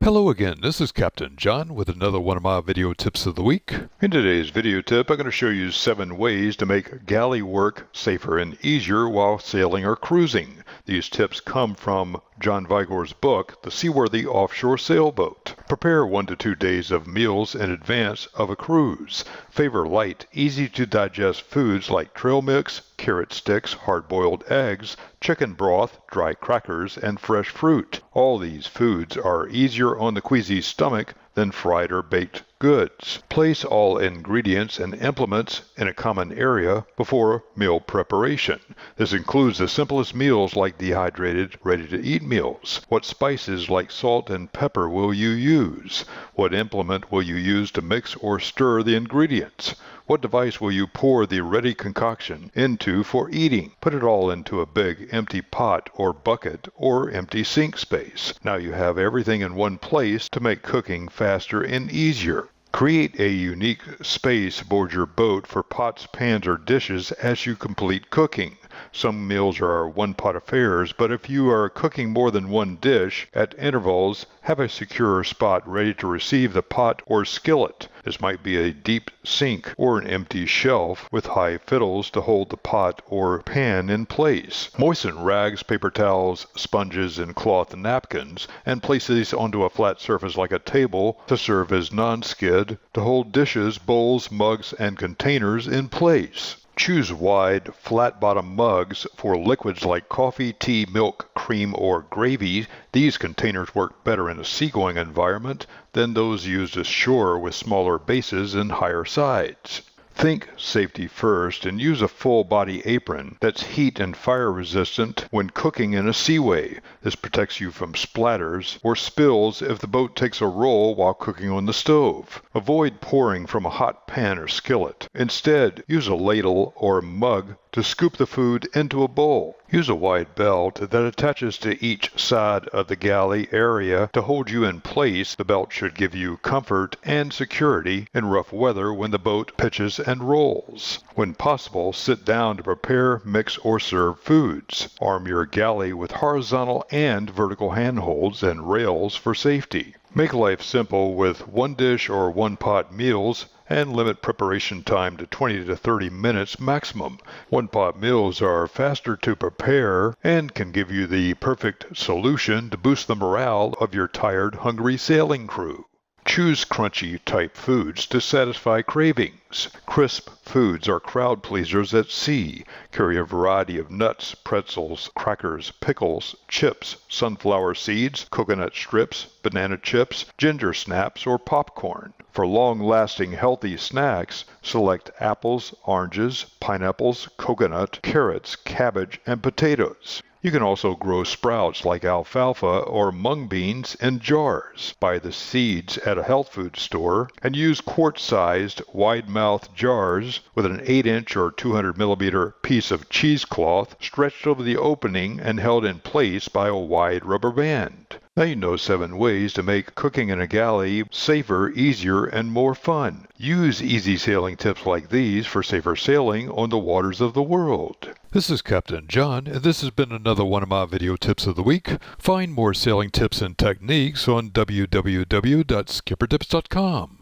Hello again, this is Captain John with another one of my video tips of the week. In today's video tip, I'm going to show you 7 ways to make galley work safer and easier while sailing or cruising. These tips come from John Vigor's book, The Seaworthy Offshore Sailboat. Prepare 1 to 2 days of meals in advance of a cruise. Favor light, easy to digest foods like trail mix, carrot sticks, hard-boiled eggs, chicken broth, dry crackers, and fresh fruit. All these foods are easier on the queasy stomach than fried or baked goods. Place all ingredients and implements in a common area before meal preparation. This includes the simplest meals like dehydrated, ready-to-eat meals. What spices like salt and pepper will you use? What implement will you use to mix or stir the ingredients? What device will you pour the ready concoction into for eating? Put it all into a big empty pot or bucket or empty sink space. Now you have everything in one place to make cooking faster and easier. Create a unique space aboard your boat for pots, pans, or dishes as you complete cooking. Some meals are one-pot affairs, but if you are cooking more than one dish, at intervals, have a secure spot ready to receive the pot or skillet. This might be a deep sink or an empty shelf with high fiddles to hold the pot or pan in place. Moisten rags, paper towels, sponges, and cloth napkins, and place these onto a flat surface like a table to serve as non-skid to hold dishes, bowls, mugs, and containers in place. Choose wide, flat-bottom mugs for liquids like coffee, tea, milk, cream, or gravy. These containers work better in a seagoing environment than those used ashore with smaller bases and higher sides. Think safety first and use a full-body apron that's heat and fire resistant when cooking in a seaway. This protects you from splatters or spills if the boat takes a roll while cooking on the stove. Avoid pouring from a hot pan or skillet. Instead, use a ladle or mug to scoop the food into a bowl. Use a wide belt that attaches to each side of the galley area to hold you in place. The belt should give you comfort and security in rough weather when the boat pitches and rolls. When possible, sit down to prepare, mix, or serve foods. Arm your galley with horizontal and vertical handholds and rails for safety. Make life simple with one dish or one pot meals and limit preparation time to 20 to 30 minutes maximum. One pot meals are faster to prepare and can give you the perfect solution to boost the morale of your tired, hungry sailing crew. Choose crunchy type foods to satisfy cravings. Crisp foods are crowd pleasers at sea. Carry a variety of nuts, pretzels, crackers, pickles, chips, sunflower seeds, coconut strips, banana chips, ginger snaps, or popcorn. For long-lasting healthy snacks, select apples, oranges, pineapples, coconut, carrots, cabbage, and potatoes. You can also grow sprouts like alfalfa or mung beans in jars. Buy the seeds at a health food store and use quart-sized, wide-mouthed jars with an 8-inch or 200-millimeter piece of cheesecloth stretched over the opening and held in place by a wide rubber band. Now you know 7 ways to make cooking in a galley safer, easier, and more fun. Use easy sailing tips like these for safer sailing on the waters of the world. This is Captain John, and this has been another one of my video tips of the week. Find more sailing tips and techniques on www.skippertips.com.